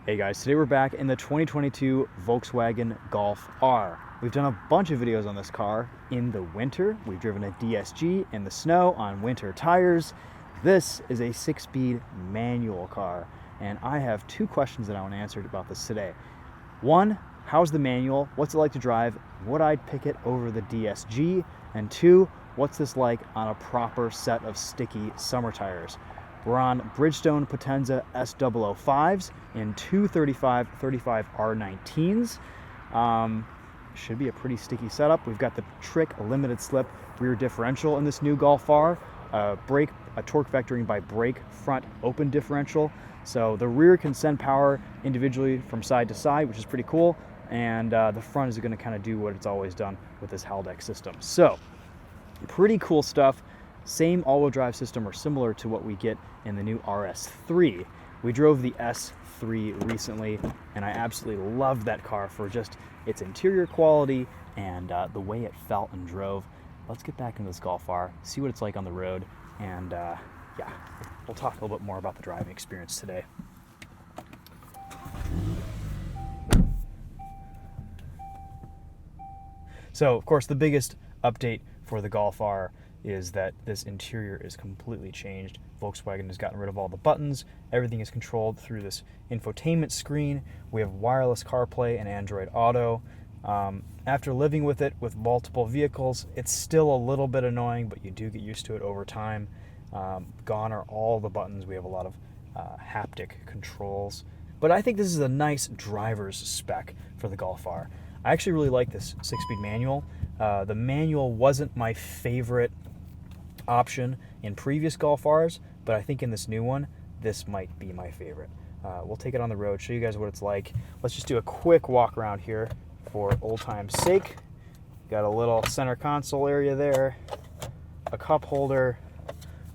Hey guys, today we're back in the 2022 Volkswagen Golf R. We've done a bunch of videos on this car in the winter. We've driven a DSG in the snow on winter tires. This is a 6-speed manual car, and I have two questions that I want to answer about this today. One, how's the manual? What's it like to drive? Would I pick it over the DSG? And two, what's this like on a proper set of sticky summer tires? We're on Bridgestone Potenza S005s in 235 R19s. Should be a pretty sticky setup. We've got the Trick limited slip rear differential in this new Golf R, a torque vectoring by brake front open differential. So the rear can send power individually from side to side, which is pretty cool. And the front is going to kind of do what it's always done with this Haldex system. So pretty cool stuff. Same all-wheel drive system or similar to what we get in the new RS3. We drove the S3 recently, and I absolutely loved that car for just its interior quality and the way it felt and drove. Let's get back into this Golf R, see what it's like on the road, and yeah, we'll talk a little bit more about the driving experience today. So, of course, the biggest update for the Golf R is that this interior is completely changed. Volkswagen has gotten rid of all the buttons. Everything is controlled through this infotainment screen. We have wireless CarPlay and Android Auto. After living with it with multiple vehicles, it's still a little bit annoying, but you do get used to it over time. Gone are all the buttons. We have a lot of haptic controls. But I think this is a nice driver's spec for the Golf R. I actually really like this 6-speed manual. The manual wasn't my favorite option in previous Golf Rs, but I think in this new one, this might be my favorite. We'll take it on the road, show you guys what it's like. Let's just do a quick walk around here for old time's sake. Got a little center console area there, a cup holder,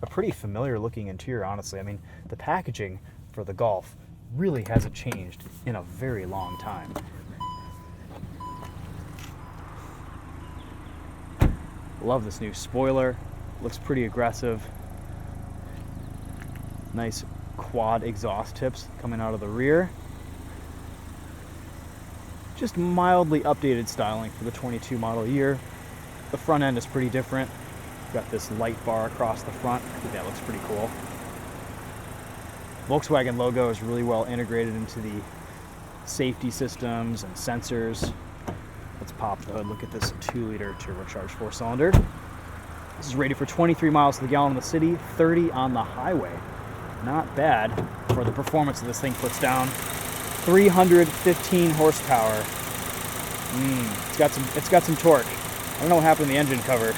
a pretty familiar looking interior, honestly. I mean, the packaging for the Golf really hasn't changed in a very long time. Love this new spoiler. Looks pretty aggressive. Nice quad exhaust tips coming out of the rear. Just mildly updated styling for the 22 model year. The front end is pretty different. Got this light bar across the front. I think that looks pretty cool. Volkswagen logo is really well integrated into the safety systems and sensors. Let's pop the hood. Look at this 2-liter turbocharged 4-cylinder. This is rated for 23 miles to the gallon in the city, 30 on the highway. Not bad for the performance that this thing puts down. 315 horsepower. It's got some torque. I don't know what happened in the engine cover.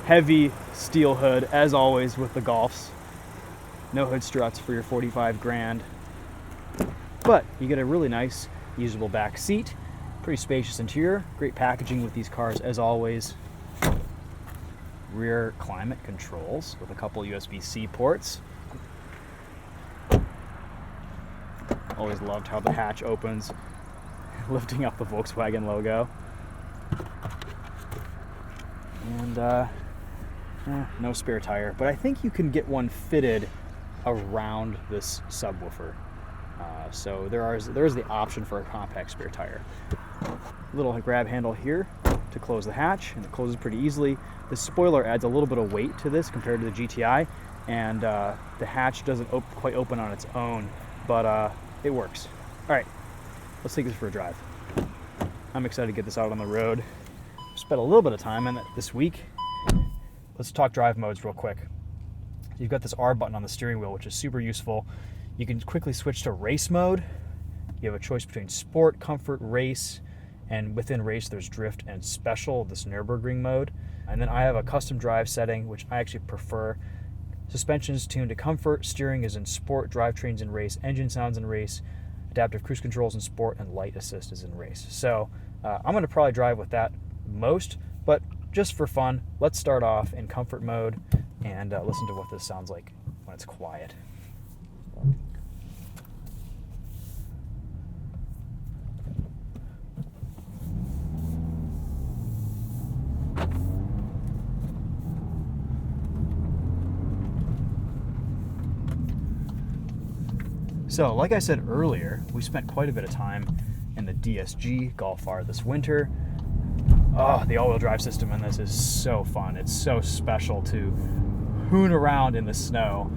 Heavy steel hood, as always with the Golfs. No hood struts for your 45 grand. But you get a really nice, usable back seat. Pretty spacious interior. Great packaging with these cars, as always. Rear climate controls with a couple USB-C ports. Always loved how the hatch opens, lifting up the Volkswagen logo. And no spare tire, but I think you can get one fitted around this subwoofer. So there is the option for a compact spare tire. Little grab handle here to close the hatch, and it closes pretty easily. The spoiler adds a little bit of weight to this compared to the GTI, and the hatch doesn't quite open on its own, but it works. All right, let's take this for a drive. I'm excited to get this out on the road. Spent a little bit of time in it this week. Let's talk drive modes real quick. You've got this R button on the steering wheel, which is super useful. You can quickly switch to race mode. You have a choice between sport, comfort, race, and within race there's drift and special, this Nürburgring mode. And then I have a custom drive setting, which I actually prefer. Suspension is tuned to comfort, steering is in sport, drivetrain's in race, engine sounds in race, adaptive cruise controls in sport, and light assist is in race. So I'm going to probably drive with that most, but just for fun, let's start off in comfort mode and listen to what this sounds like when it's quiet. So, like I said earlier, we spent quite a bit of time in the DSG Golf R this winter. Oh, the all-wheel drive system in this is so fun. It's so special to hoon around in the snow.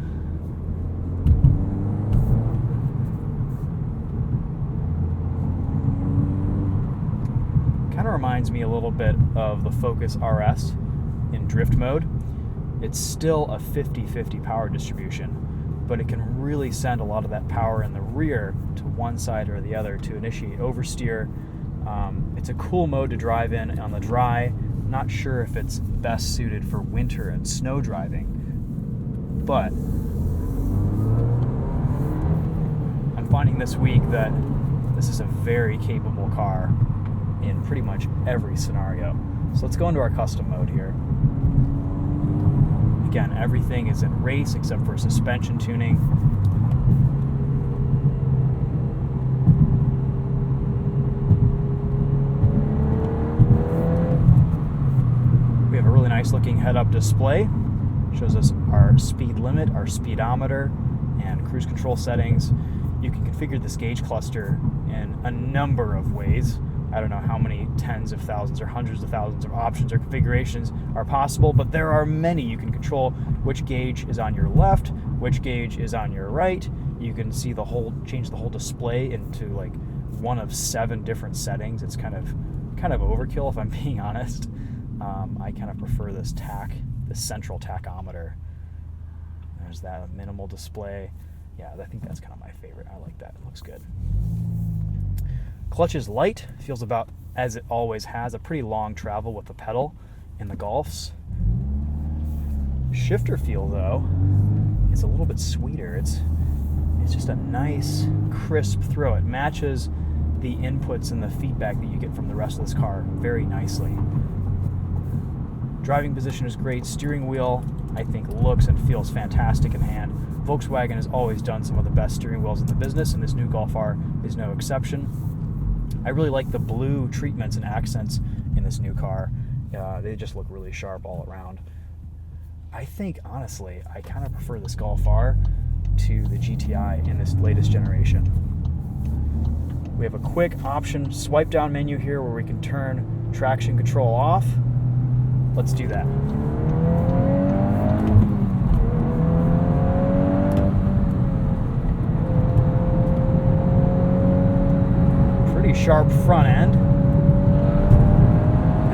Kind of reminds me a little bit of the Focus RS in drift mode. It's still a 50-50 power distribution, but it can really send a lot of that power in the rear to one side or the other to initiate oversteer. It's a cool mode to drive in on the dry. Not sure if it's best suited for winter and snow driving, but I'm finding this week that this is a very capable car in pretty much every scenario. So let's go into our custom mode here. Again, everything is in race except for suspension tuning. We have a really nice looking head-up display. Shows us our speed limit, our speedometer, and cruise control settings. You can configure this gauge cluster in a number of ways. I don't know how many tens of thousands or hundreds of thousands of options or configurations are possible, but there are many. You can control which gauge is on your left, which gauge is on your right. You can see change the whole display into like one of 7 different settings. It's kind of overkill if I'm being honest. I kind of prefer this central tachometer. There's that minimal display. Yeah, I think that's kind of my favorite. I like that. It looks good. Clutch is light, feels about as it always has, a pretty long travel with the pedal in the Golfs. Shifter feel, though, is a little bit sweeter. It's just a nice, crisp throw. It matches the inputs and the feedback that you get from the rest of this car very nicely. Driving position is great. Steering wheel, I think, looks and feels fantastic in hand. Volkswagen has always done some of the best steering wheels in the business, and this new Golf R is no exception. I really like the blue treatments and accents in this new car. They just look really sharp all around. I think, honestly, I kind of prefer this Golf R to the GTI in this latest generation. We have a quick option swipe down menu here where we can turn traction control off. Let's do that. Pretty sharp front end.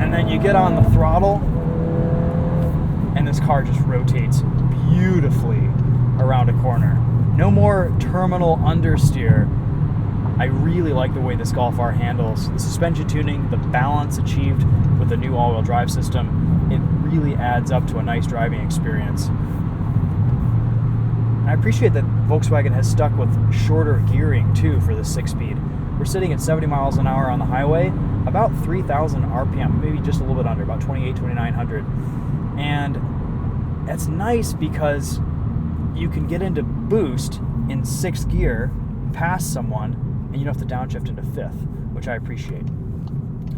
And then you get on the throttle and this car just rotates beautifully around a corner. No more terminal understeer. I really like the way this Golf R handles the suspension tuning, the balance achieved with the new all-wheel drive system. It really adds up to a nice driving experience. I appreciate that Volkswagen has stuck with shorter gearing too for the 6-speed. We're sitting at 70 miles an hour on the highway, about 3,000 RPM, maybe just a little bit under, about 2,900. And that's nice because you can get into boost in 6th gear past someone and you don't have to downshift into 5th, which I appreciate.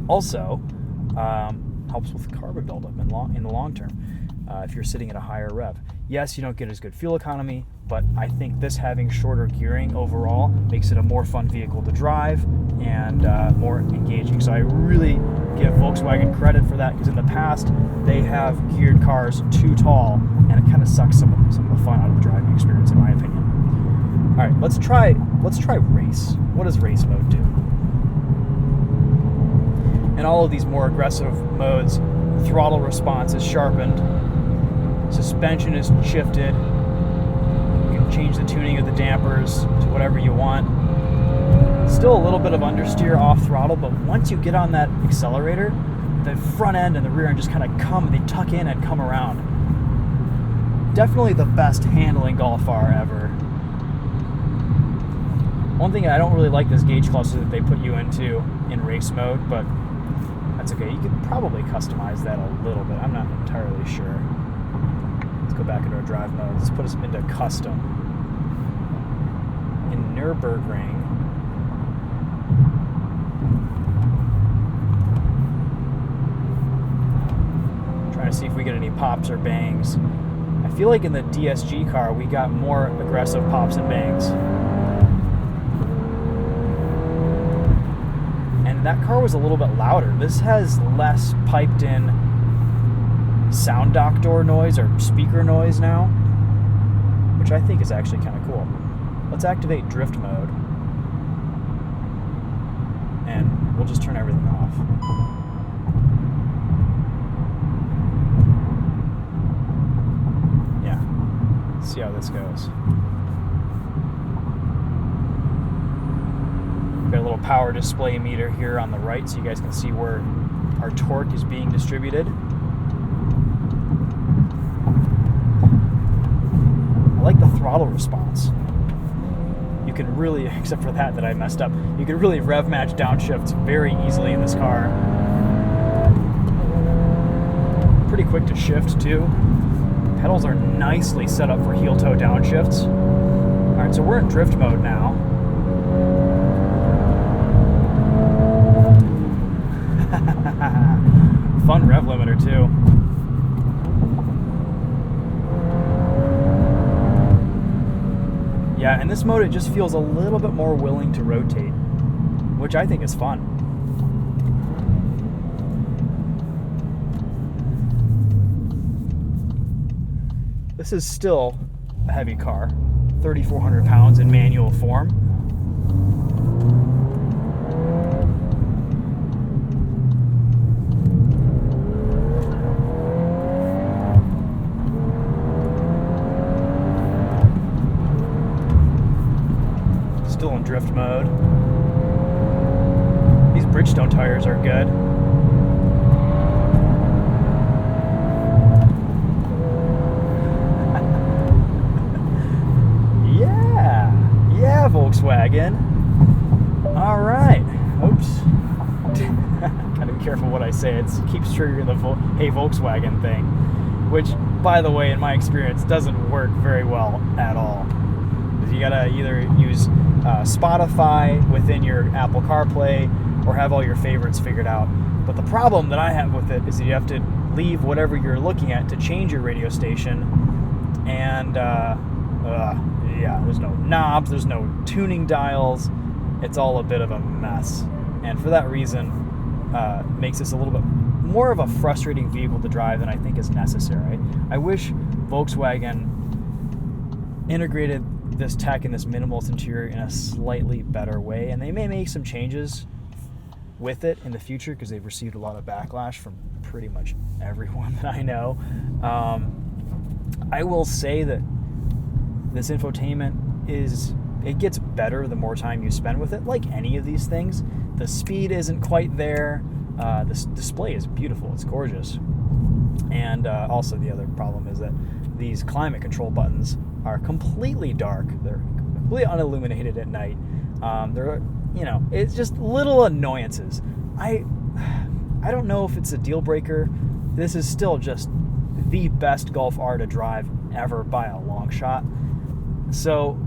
Also, helps with carbon buildup in the long term if you're sitting at a higher rev. Yes, you don't get as good fuel economy, but I think this having shorter gearing overall makes it a more fun vehicle to drive and more engaging. So I really give Volkswagen credit for that, because in the past they have geared cars too tall and it kind of sucks some of the fun out of the driving experience, in my opinion. All right, let's try race. What does race mode do? In all of these more aggressive modes, throttle response is sharpened, suspension is shifted, you can change the tuning of the dampers to whatever you want. Still a little bit of understeer off throttle, but once you get on that accelerator, the front end and the rear end just kind of they tuck in and come around. Definitely the best handling Golf R ever. One thing, I don't really like this gauge cluster that they put you into in race mode, but that's okay. You could probably customize that a little bit. I'm not entirely sure. Let's go back into our drive mode. Let's put us into custom. In Nürburgring, trying to see if we get any pops or bangs. I feel like in the DSG car we got more aggressive pops and bangs. that car was a little bit louder. This has less piped in sound dock door noise or speaker noise now, which I think is actually kind of cool. Let's activate drift mode, and we'll just turn everything off. Yeah, let's see how this goes. Got a little power display meter here on the right, so you guys can see where our torque is being distributed. I like the throttle response. You can really, except for that I messed up, you can really rev match downshifts very easily in this car. Pretty quick to shift too. Pedals are nicely set up for heel toe downshifts. All right, so we're in drift mode now. Fun rev limiter too. Yeah, in this mode it just feels a little bit more willing to rotate, which I think is fun. This is still a heavy car, 3,400 pounds in manual form. Still in drift mode. These Bridgestone tires are good. Yeah, Volkswagen. All right. Oops. Gotta be careful what I say. It keeps triggering the "Hey Volkswagen" thing, which, by the way, in my experience, doesn't work very well at all. You gotta either use Spotify within your Apple CarPlay or have all your favorites figured out. But the problem that I have with it is that you have to leave whatever you're looking at to change your radio station, and yeah, there's no knobs, there's no tuning dials. It's all a bit of a mess, and for that reason makes this a little bit more of a frustrating vehicle to drive than I think is necessary. I wish Volkswagen integrated this tech and this minimalist interior in a slightly better way, and they may make some changes with it in the future because they've received a lot of backlash from pretty much everyone that I know. I will say that this infotainment it gets better the more time you spend with it, like any of these things. The speed isn't quite there. This display is beautiful, it's gorgeous. And also the other problem is that these climate control buttons are completely dark. They're completely unilluminated at night. They're, it's just little annoyances. I don't know if it's a deal breaker. This is still just the best Golf R to drive ever by a long shot. So,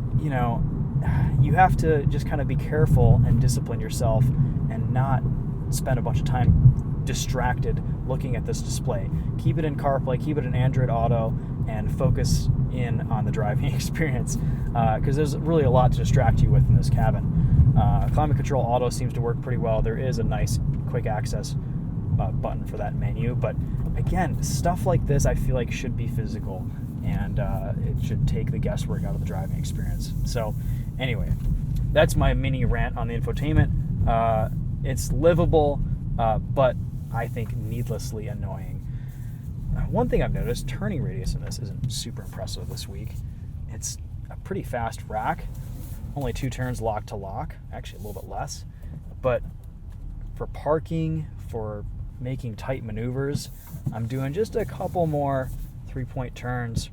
you have to just kind of be careful and discipline yourself and not spend a bunch of time distracted looking at this display. Keep it in CarPlay, keep it in Android Auto, and focus in on the driving experience, because there's really a lot to distract you with in this cabin. Climate Control Auto seems to work pretty well. There is a nice quick access button for that menu, but again, stuff like this I feel like should be physical, and it should take the guesswork out of the driving experience. So anyway, that's my mini rant on the infotainment. It's livable, but I think needlessly annoying. One thing I've noticed, turning radius in this isn't super impressive this week. It's a pretty fast rack, only 2 turns lock to lock, actually a little bit less. But for parking, for making tight maneuvers, I'm doing just a couple more 3-point turns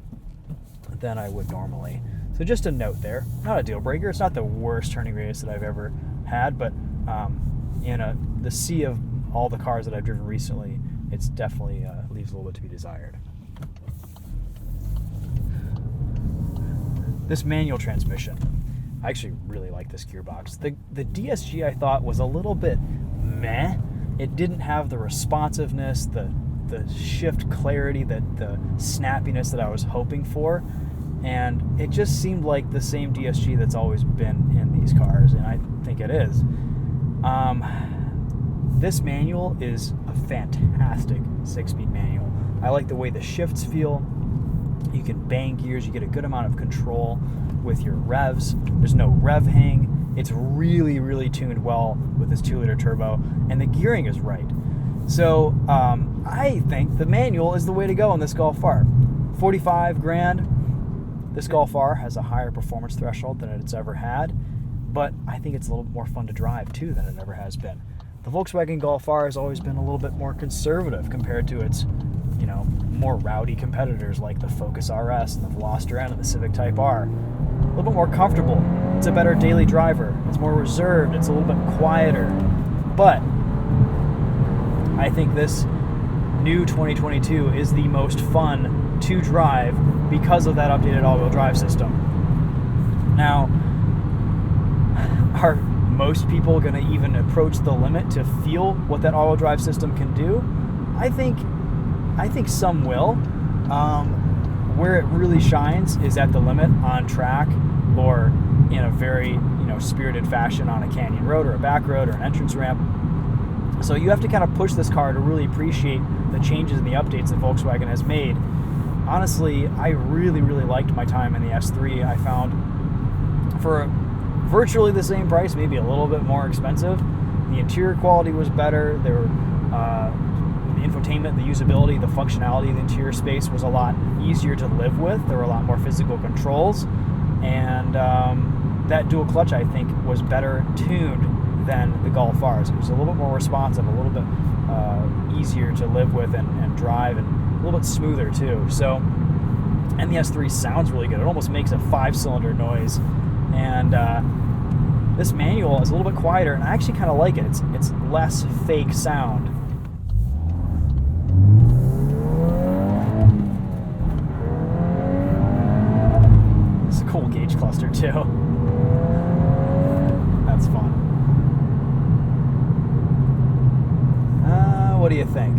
than I would normally. So just a note there, not a deal breaker. It's not the worst turning radius that I've ever had, but in the sea of all the cars that I've driven recently, it's definitely leaves a little bit to be desired. This manual transmission, I actually really like this gearbox. The DSG I thought was a little bit meh. It didn't have the responsiveness, the shift clarity, the snappiness that I was hoping for, and it just seemed like the same DSG that's always been in these cars, and I think it is. This manual is a fantastic 6-speed manual. I like the way the shifts feel. You can bang gears, you get a good amount of control with your revs. There's no rev hang. It's really, really tuned well with this 2-liter turbo, and the gearing is right. So I think the manual is the way to go on this Golf R. 45 grand. This Golf R has a higher performance threshold than it's ever had, but I think it's a little bit more fun to drive too than it ever has been. The Volkswagen Golf R has always been a little bit more conservative compared to its, more rowdy competitors like the Focus RS, the Veloster N, and the Civic Type R. A little bit more comfortable. It's a better daily driver. It's more reserved. It's a little bit quieter. But I think this new 2022 is the most fun to drive because of that updated all-wheel drive system. Now, are most people going to even approach the limit to feel what that all-wheel drive system can do? I think some will. Where it really shines is at the limit on track or in a very spirited fashion on a canyon road or a back road or an entrance ramp. So you have to kind of push this car to really appreciate the changes and the updates that Volkswagen has made. Honestly, I really, really liked my time in the S3. I found for virtually the same price, maybe a little bit more expensive, the interior quality was better. There were the infotainment, the usability, the functionality of the interior space was a lot easier to live with. There were a lot more physical controls, and that dual clutch, I think, was better tuned than the Golf R's. It was a little bit more responsive, a little bit easier to live with and drive, and a little bit smoother too. So, and the S3 sounds really good. It almost makes a 5-cylinder noise, and this manual is a little bit quieter, and I actually kind of like it. It's less fake sound. It's a cool gauge cluster too. That's fun. What do you think?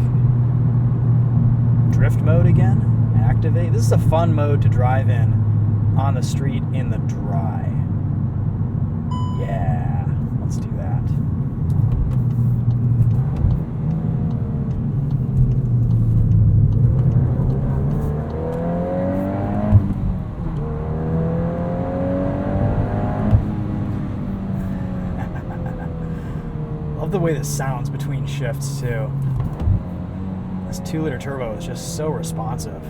Drift mode again? Activate? This is a fun mode to drive in on the street in the dry. Yeah, let's do that. Love the way this sounds between shifts too. This 2-liter turbo is just so responsive.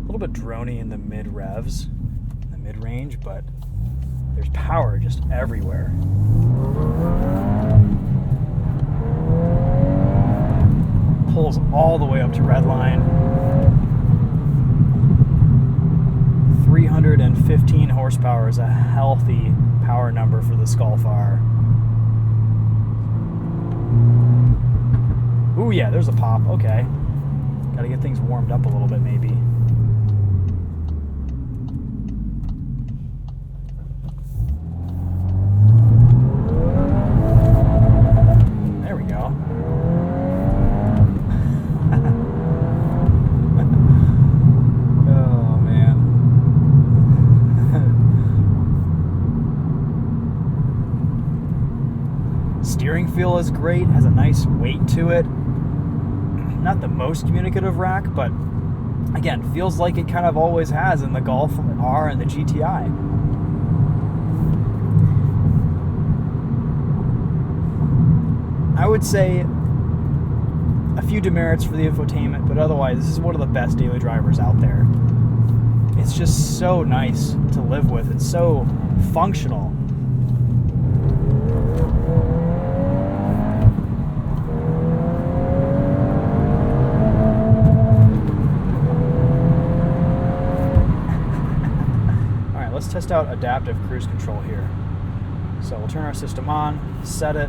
A little bit drony in the mid-revs, in the mid-range, but there's power just everywhere. Pulls all the way up to redline. 315 horsepower is a healthy power number for this Golf R. Ooh, yeah, there's a pop. Okay. Gotta get things warmed up a little bit, maybe. There we go. Oh, man. Steering feel is great, has a nice weight to it. Not the most communicative rack, but again, feels like it kind of always has in the Golf R and the GTI. I would say a few demerits for the infotainment, but otherwise, this is one of the best daily drivers out there. It's just so nice to live with. It's so functional. Let's test out adaptive cruise control here. So we'll turn our system on, set it.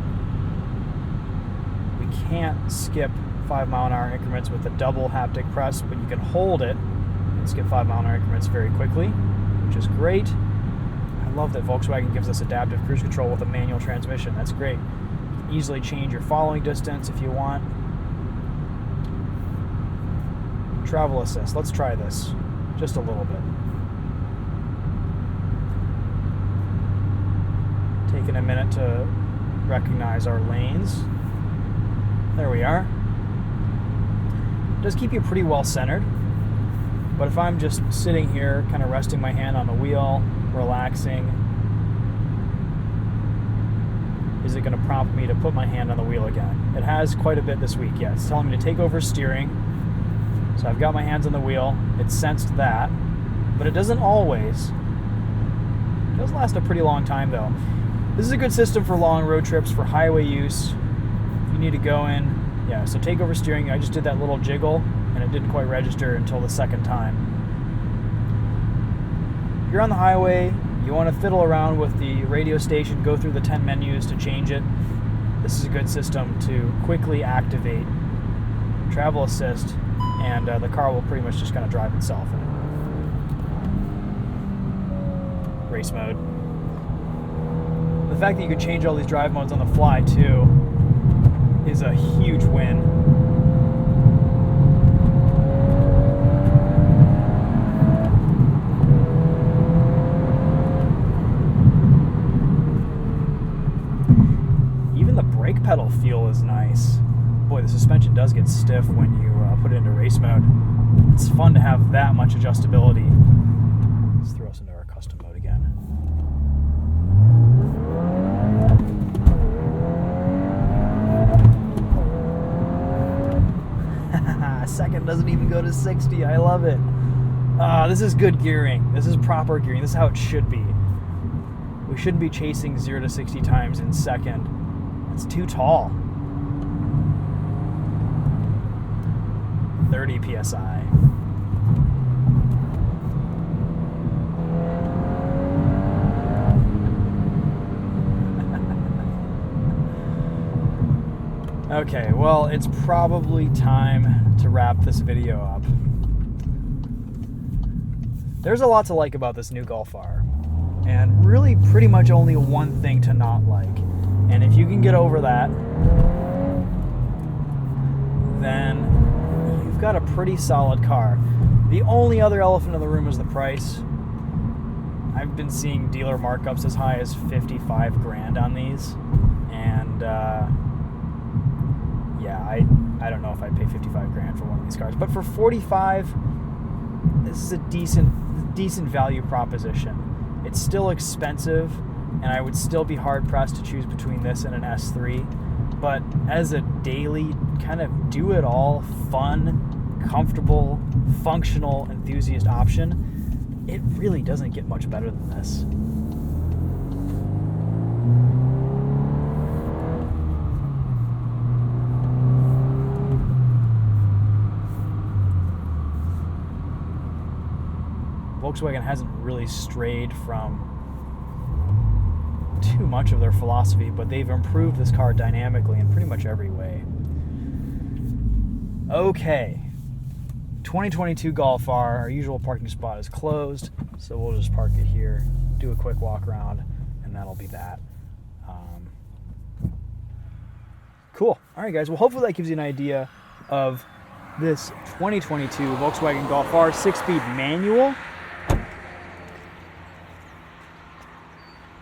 We can't skip 5-mile-an-hour increments with the double haptic press, but you can hold it and skip 5-mile-an-hour increments very quickly, which is great. I love that Volkswagen gives us adaptive cruise control with a manual transmission. That's great. You can easily change your following distance if you want. Travel assist. Let's try this just a little bit. taking a minute to recognize our lanes. There we are. It does keep you pretty well centered, but if I'm just sitting here, kind of resting my hand on the wheel, relaxing, is it going to prompt me to put my hand on the wheel again? It has quite a bit this week, yeah. It's telling me to take over steering. So I've got my hands on the wheel. It sensed that, but it doesn't always. It does last a pretty long time though. This is a good system for long road trips, for highway use. If you need to go in, yeah, so take over steering. I just did that little jiggle and it didn't quite register until the second time. If you're on the highway, you want to fiddle around with the radio station, go through the 10 menus to change it. This is a good system to quickly activate travel assist, and the car will pretty much just kind of drive itself in race mode. The fact that you can change all these drive modes on the fly too is a huge win. Even the brake pedal feel is nice. Boy, the suspension does get stiff when you put it into race mode. It's fun to have that much adjustability. Let's throw us into our custom mode again. Second doesn't even go to 60. I love it. This is good gearing. This is proper gearing. This is how it should be. We shouldn't be chasing 0 to 60 times in second. It's too tall. 30 PSI. Okay, well, it's probably time to wrap this video up. There's a lot to like about this new Golf R, and really pretty much only one thing to not like. And if you can get over that, then you've got a pretty solid car. The only other elephant in the room is the price. I've been seeing dealer markups as high as 55 grand on these, and yeah, I don't know if I'd pay 55 grand for one of these cars, but for 45, this is a decent value proposition. It's still expensive, and I would still be hard pressed to choose between this and an S3, but as a daily kind of do-it-all, fun, comfortable, functional enthusiast option, it really doesn't get much better than this. Volkswagen hasn't really strayed from too much of their philosophy, but they've improved this car dynamically in pretty much every way. Okay, 2022 Golf R, our usual parking spot is closed, so we'll just park it here, do a quick walk around, and that'll be that. Cool. All right, guys, well, hopefully that gives you an idea of this 2022 Volkswagen Golf R 6-speed manual.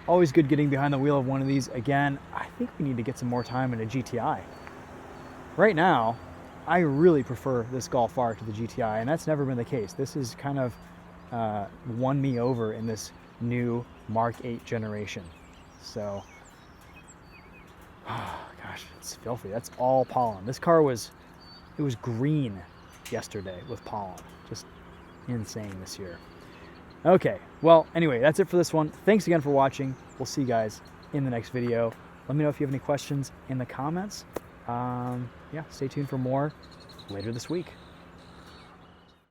Always good getting behind the wheel of one of these. Again, I think we need to get some more time in a GTI. Right now, I really prefer this Golf R to the GTI, and that's never been the case. This has kind of won me over in this new Mark 8 generation. So, oh gosh, it's filthy. That's all pollen. This car was green yesterday with pollen. Just insane this year. Okay, well, anyway, that's it for this one. Thanks again for watching. We'll see you guys in the next video. Let me know if you have any questions in the comments. Yeah, stay tuned for more later this week.